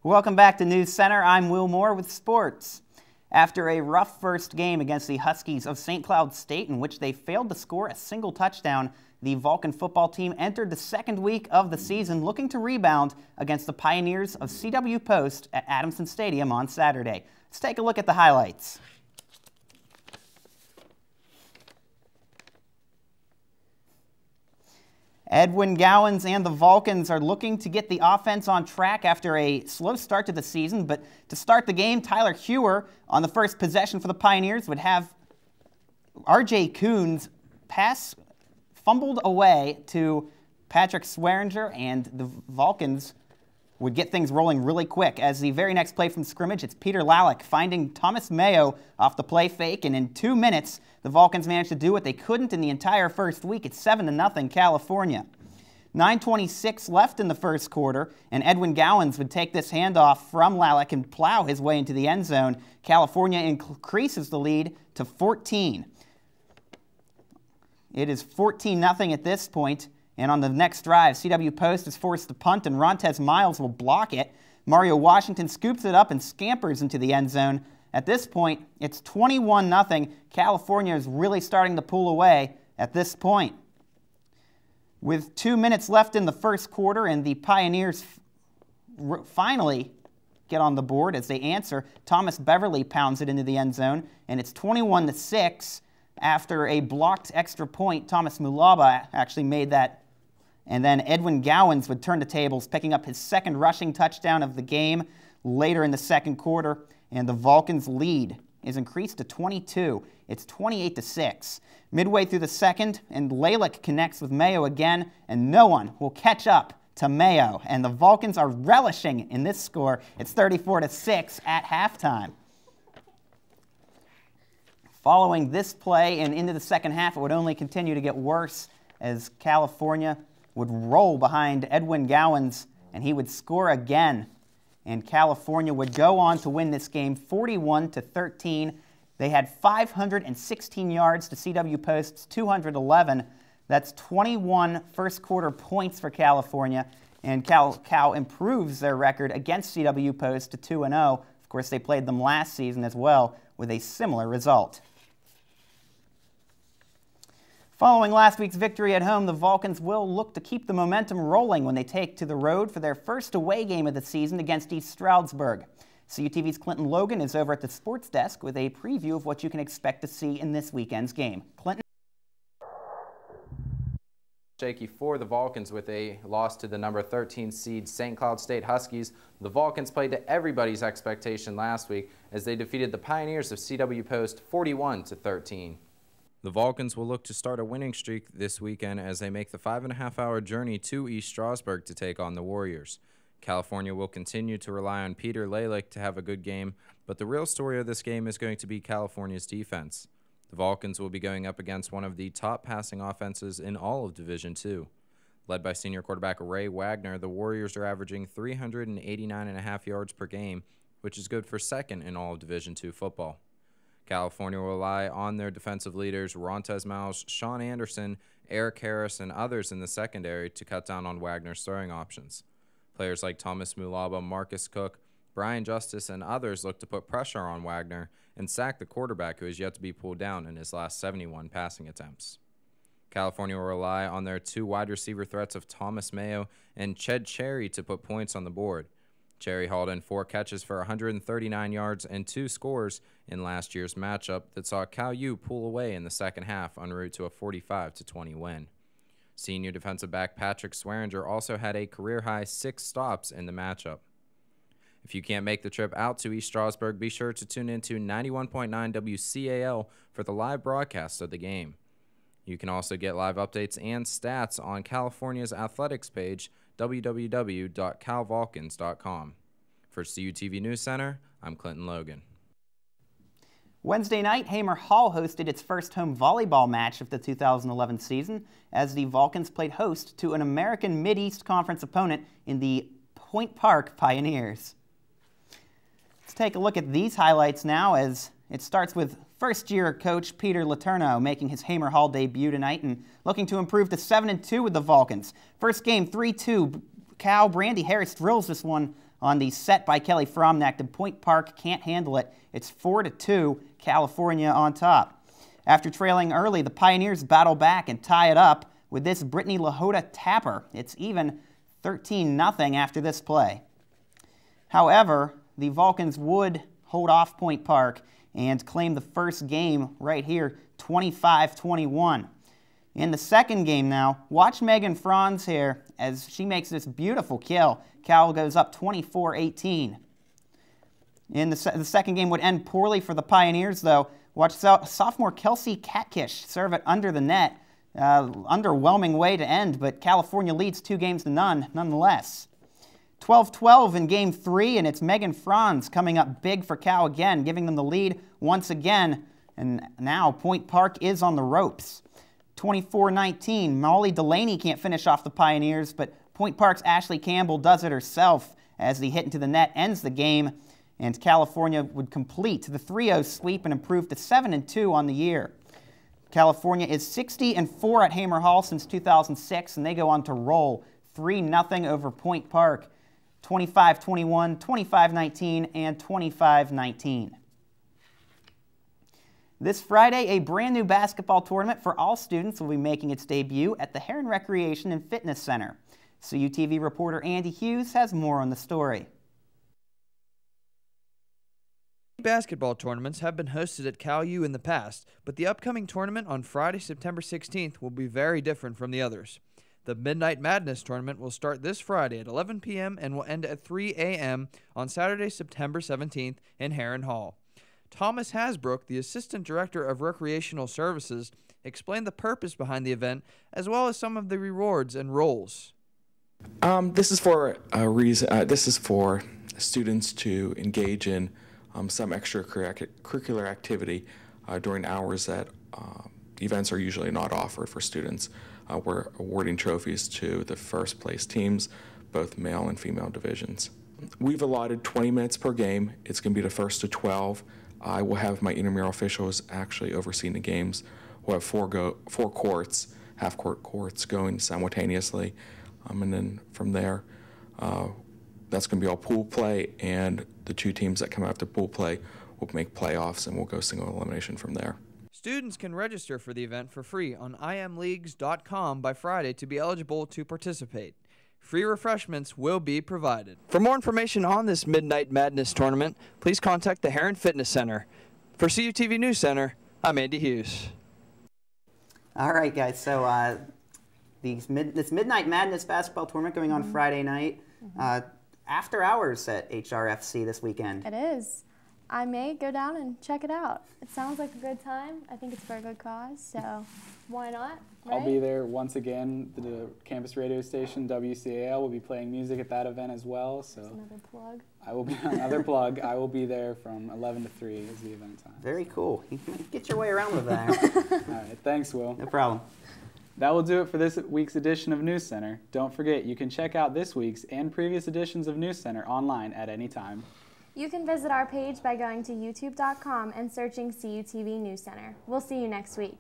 Welcome back to News Center. I'm Will Moore with sports. After a rough first game against the Huskies of St. Cloud State, in which they failed to score a single touchdown, the Vulcan football team entered the second week of the season looking to rebound against the Pioneers of CW Post at Adamson Stadium on Saturday. Let's take a look at the highlights. Edwin Gowans and the Vulcans are looking to get the offense on track after a slow start to the season, but to start the game, Tyler Hewer on the first possession for the Pioneers would have R.J. Coons pass fumbled away to Patrick Swearinger, and the Vulcans would get things rolling really quick. As the very next play from scrimmage, it's Peter Lalick finding Thomas Mayo off the play fake, and in 2 minutes, the Vulcans managed to do what they couldn't in the entire first week. It's 7-0 California. 9:26 left in the first quarter, and Edwin Gowans would take this handoff from Lalick and plow his way into the end zone. California increases the lead to 14. It is 14-0 at this point. And on the next drive, CW Post is forced to punt, and Rontez Miles will block it. Mario Washington scoops it up and scampers into the end zone. At this point, it's 21-0. California is really starting to pull away at this point. With 2 minutes left in the first quarter, and the Pioneers finally get on the board as they answer, Thomas Beverly pounds it into the end zone, and it's 21-6. After a blocked extra point, Thomas Mulaba actually made that. And then Edwin Gowans would turn the tables, picking up his second rushing touchdown of the game later in the second quarter. And the Vulcans' lead is increased to 22. It's 28-6. Midway through the second, and Lalick connects with Mayo again, and no one will catch up to Mayo. And the Vulcans are relishing in this score. It's 34-6 at halftime. Following this play and into the second half, it would only continue to get worse as California would roll behind Edwin Gowans, and he would score again. And California would go on to win this game 41-13. They had 516 yards to CW Post's 211. That's 21 first quarter points for California, and Cal improves their record against CW Post to 2-0. Of course, they played them last season as well with a similar result. Following last week's victory at home, the Vulcans will look to keep the momentum rolling when they take to the road for their first away game of the season against East Stroudsburg. CUTV's Clinton Logan is over at the sports desk with a preview of what you can expect to see in this weekend's game. Clinton? Shaky for the Vulcans with a loss to the number 13 seed St. Cloud State Huskies. The Vulcans played to everybody's expectation last week as they defeated the Pioneers of CW Post 41-13. The Vulcans will look to start a winning streak this weekend as they make the 5.5-hour journey to East Stroudsburg to take on the Warriors. California will continue to rely on Peter Lalick to have a good game, but the real story of this game is going to be California's defense. The Vulcans will be going up against one of the top passing offenses in all of Division II. Led by senior quarterback Ray Wagner, the Warriors are averaging 389.5 yards per game, which is good for second in all of Division II football. California will rely on their defensive leaders Rontez Miles, Sean Anderson, Eric Harris, and others in the secondary to cut down on Wagner's throwing options. Players like Thomas Mulaba, Marcus Cook, Brian Justice, and others look to put pressure on Wagner and sack the quarterback who has yet to be pulled down in his last 71 passing attempts. California will rely on their two wide receiver threats of Thomas Mayo and Ched Cherry to put points on the board. Cherry hauled in 4 catches for 139 yards and 2 scores in last year's matchup that saw Cal U pull away in the second half en route to a 45-20 win. Senior defensive back Patrick Swearinger also had a career-high 6 stops in the matchup. If you can't make the trip out to East Stroudsburg, be sure to tune into 91.9 WCAL for the live broadcast of the game. You can also get live updates and stats on California's athletics page, www.calvulcans.com. For CUTV News Center, I'm Clinton Logan. Wednesday night, Hamer Hall hosted its first home volleyball match of the 2011 season as the Vulcans played host to an American Mid-East Conference opponent in the Point Park Pioneers. Let's take a look at these highlights now as it starts with first-year coach Peter Letourneau making his Hamer Hall debut tonight and looking to improve to 7-2 with the Vulcans. First game, 3-2. Cal Brandy Harris drills this one on the set by Kelly Fromnacht, and Point Park can't handle it. It's 4-2, California on top. After trailing early, the Pioneers battle back and tie it up with this Brittany Lahota tapper. It's even 13-0 after this play. However, the Vulcans would hold off Point Park and claim the first game right here, 25-21. In the second game now, watch Megan Franz here as she makes this beautiful kill. Cal goes up 24-18. The second game would end poorly for the Pioneers, though. Watch sophomore Kelsey Catkish serve it under the net. Underwhelming way to end, but California leads 2-0 nonetheless. 12-12 in Game 3, and it's Megan Franz coming up big for Cal again, giving them the lead once again. And now Point Park is on the ropes. 24-19, Molly Delaney can't finish off the Pioneers, but Point Park's Ashley Campbell does it herself as the hit into the net ends the game, and California would complete the 3-0 sweep and improve to 7-2 on the year. California is 60-4 at Hamer Hall since 2006, and they go on to roll 3-0 over Point Park. 25-21, 25-19, and 25-19. This Friday, a brand new basketball tournament for all students will be making its debut at the Heron Recreation and Fitness Center. CUTV reporter Andy Hughes has more on the story. Basketball tournaments have been hosted at Cal U in the past, but the upcoming tournament on Friday, September 16th will be very different from the others. The Midnight Madness tournament will start this Friday at 11 p.m. and will end at 3 a.m. on Saturday, September 17th in Heron Hall. Thomas Hasbrook, the Assistant Director of Recreational Services, explained the purpose behind the event as well as some of the rewards and roles. This is for a reason. This is for students to engage in some extracurricular activity during hours that events are usually not offered for students. We're awarding trophies to the first place teams, both male and female divisions. We've allotted 20 minutes per game. It's going to be the first to 12. I will have my intramural officials actually overseeing the games. We'll have four courts, half-court courts going simultaneously. And then from there, that's going to be all pool play, and the 2 teams that come after pool play will make playoffs, and we'll go single elimination from there. Students can register for the event for free on imleagues.com by Friday to be eligible to participate. Free refreshments will be provided. For more information on this Midnight Madness tournament, please contact the Heron Fitness Center. For CUTV News Center, I'm Andy Hughes. All right, guys, so this Midnight Madness basketball tournament going on Friday night, after hours at HRFC this weekend. It is. I may go down and check it out. It sounds like a good time. I think it's for a good cause, so why not? Right? I'll be there once again. The campus radio station, WCAL, will be playing music at that event as well. So that's another plug. I will be another plug. I will be there from 11 to 3 is the event time. Very cool. You can get your way around with that. All right, thanks, Will. No problem. That will do it for this week's edition of News Center. Don't forget, you can check out this week's and previous editions of News Center online at any time. You can visit our page by going to youtube.com and searching CUTV News Center. We'll see you next week.